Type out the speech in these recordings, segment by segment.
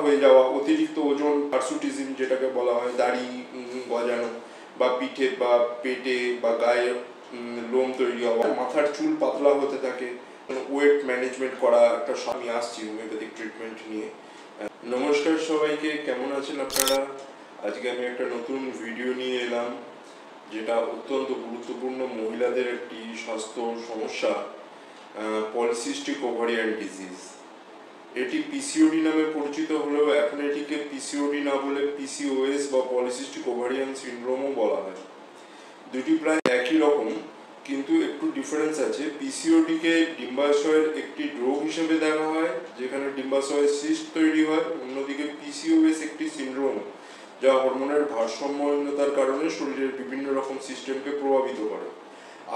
হয়ে যাওয়া, অতিরিক্ত ওজন, হার্সুটিজম যেটাকে বলা হয়, দাড়ি গজানো বা পিঠে বা পেটে বা গায়ে লোম তৈরি হওয়া, মাথার চুল পাতলা হতে থাকে, ওয়েট ম্যানেজমেন্ট করা একটা। আমি আসছি হোমিওপ্যাথিক ট্রিটমেন্ট নিয়ে। নমস্কার সবাইকে, কেমন আছেন আপনারা? আজকে আমি একটা নতুন ভিডিও নিয়ে এলাম, যেটা অত্যন্ত গুরুত্বপূর্ণ মহিলাদের একটি স্বাস্থ্য সমস্যা, পলিসিস্টিক ওভারিয়ান ডিজিজ। এটি পিসিওডি নামে পরিচিত হলেও এখন এটিকে পিসিওডি না বলে পিসিওএস বা পলিসিস্টিক ওভারিয়ান সিনড্রোমও বলা হয়। দুটি প্রায় একই রকম, কিন্তু একটু ডিফারেন্স আছে। পিসিওডিকে ডিম্বাশয়ের একটি রোগ হিসেবে দেখা হয়, যেখানে ডিম্বাশয়ে সিস্ট তৈরি হয়। অন্যদিকে পিসিওএস একটি সিনড্রোম, যা হরমোনের ভারসাম্যহীনতার কারণে শরীরের বিভিন্ন রকম সিস্টেমকে প্রভাবিত করে।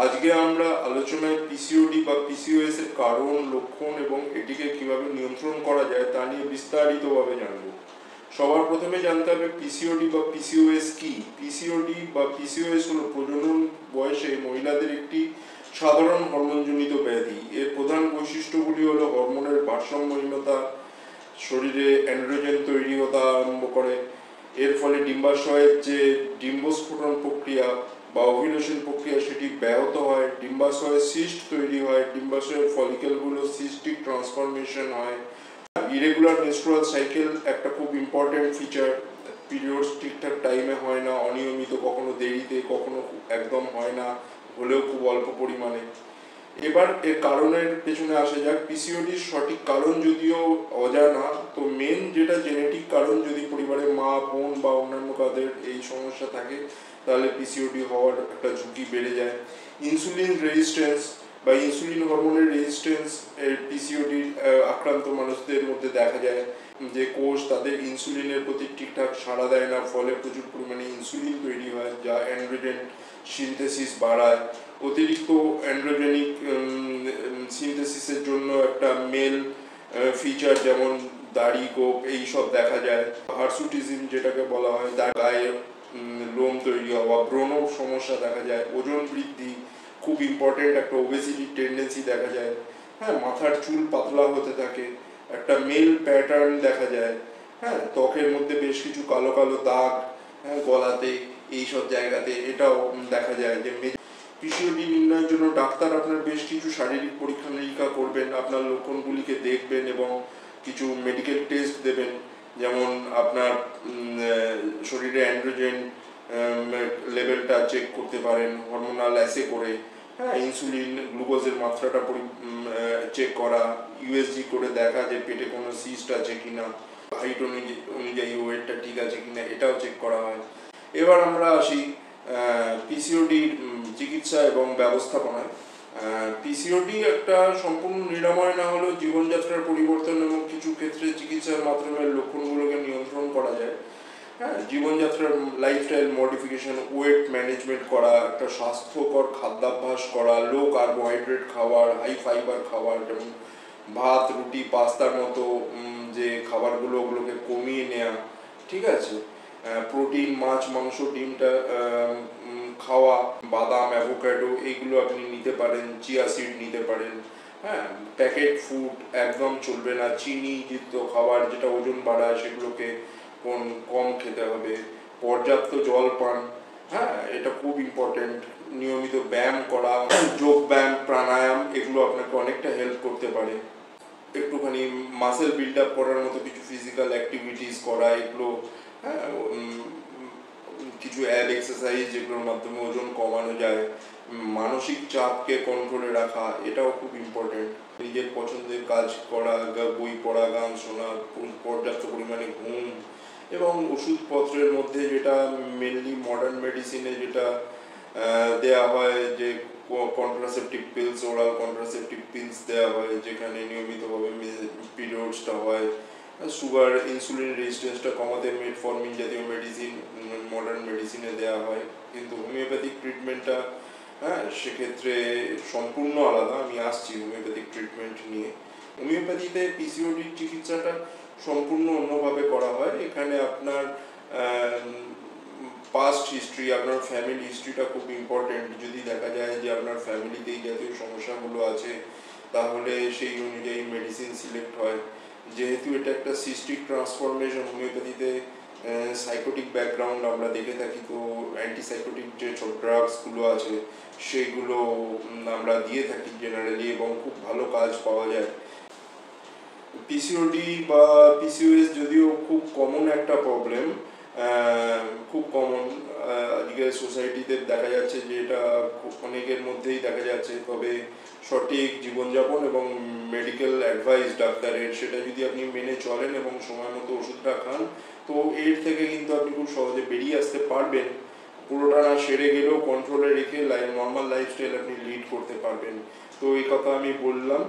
আজকে আমরা আলোচনায় পিসিওডি বা পিসিওএস এর কারণ, লক্ষণ এবং এটিকে কিভাবে নিয়ন্ত্রণ করা যায় তা নিয়ে বিস্তারিতভাবে জানব। সবার প্রথমে জানতে হবে পিসিওডি বা পিসিওএস কি। পিসিওডি বা পিসিওএস হলো প্রজনন বয়সে মহিলাদের একটি সাধারণ হরমোনজনিত ব্যাধি। এর প্রধান বৈশিষ্ট্যগুলি হলো হরমোনের ভারসাম্যহীনতা, শরীরে অ্যান্ড্রোজেন তৈরি হতে আরম্ভ করে। এর ফলে ডিম্বাশয়ের যে ডিম্বস্ফোটন প্রক্রিয়া বা ওভিউলেশন প্রক্রিয়া সেটি ব্যাহত হয়। ডিম্বাশয়ে সিস্ট তৈরি হয়, ডিম্বাশয়ের ফলিকেলগুলো সিস্টিক ট্রান্সফরমেশন হয়। ইরেগুলার মেনস্ট্রুয়াল সাইকেল একটা খুব ইম্পর্টেন্ট ফিচার। পিরিয়ডস ঠিকঠাক টাইমে হয় না, অনিয়মিত, কখনো দেরিতে, কখনো একদম হয় না, হলেও খুব অল্প পরিমাণে। এবার এর কারণের পেছনে আসা যাক। পিসিওডির সঠিক কারণ যদিও অজানা, তো মেন যেটা জেনেটিক কারণ, যদি পরিবারে মা, বোন বা অন্যান্য কাদের এই সমস্যা থাকে তাহলে পিসিওডি হওয়ার একটা ঝুঁকি বেড়ে যায়। ইনসুলিন রেজিস্ট্যান্স বা ইনসুলিন হরমোনের রেজিস্ট্যান্স পিসিওডির আক্রান্ত মানুষদের মধ্যে দেখা যায়, যে কোষ তাদের ইনসুলিনের প্রতি ঠিকঠাক সাড়া দেয় না, ফলে প্রচুর পরিমাণে ইনসুলিন তৈরি হয়, যা অ্যান্ড্রোজেন সিনথেসিস বাড়ায়। অতিরিক্ত অ্যান্ড্রোজেনিক সিনথেসিসের জন্য একটা মেল ফিচার যেমন দাড়ি, গোপ এইসব দেখা যায়। হার্সুটিজম যেটাকে বলা হয়, গায়ে লোম তৈরি হওয়া, ব্রণ সমস্যা দেখা যায়। ওজন বৃদ্ধি খুব ইম্পর্টেন্ট, একটা ওবেসিটি টেন্ডেন্সি দেখা যায়। হ্যাঁ, মাথার চুল পাতলা হতে থাকে, একটা মেল প্যাটার্ন দেখা যায়। হ্যাঁ, ত্বকের মধ্যে বেশ কিছু কালো কালো দাগ, হ্যাঁ, গলাতে, এইসব জায়গাতে এটাও দেখা যায়। যে পিসিওডি নির্ণয়ের জন্য ডাক্তার আপনার বেশ কিছু শারীরিক পরীক্ষা নিরীক্ষা করবেন, আপনার লক্ষণগুলিকে দেখবেন এবং কিছু মেডিকেল টেস্ট দেবেন। যেমন আপনার শরীরে অ্যান্ড্রোজেন লেভেলটা চেক করতে পারেন হরমোনাল অ্যাসে করে। হ্যাঁ, ইনসুলিন, গ্লুকোজের মাত্রাটা চেক করা, ইউএসজি করে দেখা যে পেটে কোনো সিস্ট আছে কিনা, হাইট অনুযায়ী ওয়েটটা ঠিক আছে কিনা, এটাও চেক করা হয়। এবার আমরা আসি পিসিওডির চিকিৎসা এবং ব্যবস্থাপনায়। পিসিওডি একটা সম্পূর্ণ নিরাময় না হলেও জীবনযাত্রার পরিবর্তন এবং কিছু ক্ষেত্রে চিকিৎসার মাধ্যমে লক্ষণগুলোকে নিয়ন্ত্রণ করা যায়। হ্যাঁ, জীবনযাত্রার লাইফস্টাইল মডিফিকেশন, ওয়েট ম্যানেজমেন্ট করা, একটা স্বাস্থ্যকর খাদ্যাভ্যাস করা, লো কার্বোহাইড্রেট খাবার, হাই ফাইবার খাবার, যেমন ভাত, রুটি, পাস্তার মতো যে খাবারগুলো, ওগুলোকে কমিয়ে নেওয়া। ঠিক আছে, প্রোটিন, মাছ, মাংস, ডিমটা খাওয়া, বাদাম, অ্যাভোকাডো এইগুলো আপনি নিতে পারেন, চিয়া সিড নিতে পারেন। হ্যাঁ, প্যাকেট ফুড একদম চলবে না, চিনিযুক্ত খাবার যেটা ওজন বাড়ায় সেগুলোকে কম খেতে হবে। পর্যাপ্ত জল পান, হ্যাঁ, এটা খুব ইম্পর্টেন্ট। নিয়মিত ব্যায়াম করা, যোগ ব্যায়াম, প্রাণায়াম, এগুলো আপনাকে অনেকটা হেল্প করতে পারে। একটুখানি মাসেল বিল্ড আপ করার মতো কিছু ফিজিক্যাল অ্যাক্টিভিটিস করা, এগুলো, হ্যাঁ, কিছু অ্যাব এক্সারসাইজ যেগুলোর মাধ্যমে ওজন কমানো যায়। মানসিক চাপকে কন্ট্রোলে রাখা, এটাও খুব ইম্পর্টেন্ট। নিজের পছন্দের কাজ করা, বই পড়া, গান শোনা, পর্যাপ্ত পরিমাণে ঘুম, এবং ওষুধপত্রের মধ্যে যেটা মেনলি মডার্ন মেডিসিনে যেটা দেওয়া হয়, যে contraceptive pills, oral contraceptive pills দেওয়া হয়, যেখানে নিয়মিতভাবে পিরিয়ডসটা হয়। সুগার, ইনসুলিন রেজিস্ট্যান্সটা কমাতে মেটফর্মিন জাতীয় মেডিসিন মডার্ন মেডিসিনে দেওয়া হয়। কিন্তু হোমিওপ্যাথিক ট্রিটমেন্টটা, হ্যাঁ, সেক্ষেত্রে সম্পূর্ণ আলাদা। আমি আসছি হোমিওপ্যাথিক ট্রিটমেন্ট নিয়ে। হোমিওপ্যাথিতে পিসিওডির চিকিৎসাটা সম্পূর্ণ অন্যভাবে করা হয়। এখানে আপনার পাস্ট হিস্ট্রি, আপনার ফ্যামিলি হিস্ট্রিটা খুব ইম্পর্টেন্ট। যদি দেখা যায় যে আপনার ফ্যামিলিতে এই জাতীয় সমস্যাগুলো আছে, তাহলে সেই অনুযায়ী মেডিসিন সিলেক্ট হয়। যেহেতু এটা একটা সিস্টিক ট্রান্সফরমেশন, হোমিওপ্যাথিতে সাইকোটিক ব্যাকগ্রাউন্ড আমরা দেখে থাকি, তো অ্যান্টিসাইকোটিক যে সব ড্রাগসগুলো আছে সেইগুলো আমরা দিয়ে থাকি জেনারেলি, এবং খুব ভালো কাজ পাওয়া যায়। পিসিওডি বা পিসিওএস যদিও খুব কমন একটা প্রবলেম, খুব কমন, আজকের সোসাইটিতে দেখা যাচ্ছে যে এটা অনেকের মধ্যেই দেখা যাচ্ছে, তবে সঠিক জীবনযাপন এবং মেডিকেল অ্যাডভাইস ডাক্তারের, সেটা যদি আপনি মেনে চলেন এবং সময় মতো ওষুধটা খান, তো এর থেকে কিন্তু আপনি খুব সহজে বেরিয়ে আসতে পারবেন। পুরোটা না সেরে গেলেও কন্ট্রোলে রেখে নর্মাল লাইফস্টাইল আপনি লিড করতে পারবেন। তো এই কথা আমি বললাম।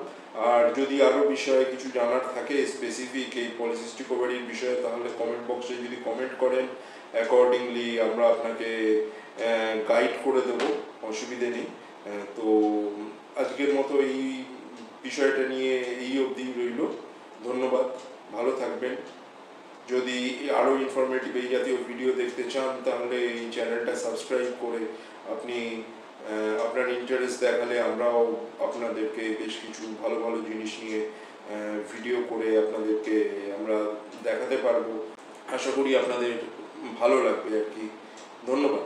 আর যদি আরও বিষয়ে কিছু জানার থাকে স্পেসিফিক এই পলিসিস্টিক ওভারির বিষয়ে, তাহলে কমেন্ট বক্সে যদি কমেন্ট করেন, অ্যাকর্ডিংলি আমরা আপনাকে গাইড করে দেব, অসুবিধে নেই। তো আজকের মতো এই বিষয়টা নিয়ে এই অবধি রইল। ধন্যবাদ, ভালো থাকবেন। যদি আরও ইনফরমেটিভ এই জাতীয় ভিডিও দেখতে চান, তাহলে এই চ্যানেলটা সাবস্ক্রাইব করে আপনি আপনার ইন্টারেস্ট দেখালে আমরাও আপনাদেরকে বেশ কিছু ভালো ভালো জিনিস নিয়ে ভিডিও করে আপনাদেরকে আমরা দেখাতে পারবো। আশা করি আপনাদের ভালো লাগবে আর কি। ধন্যবাদ।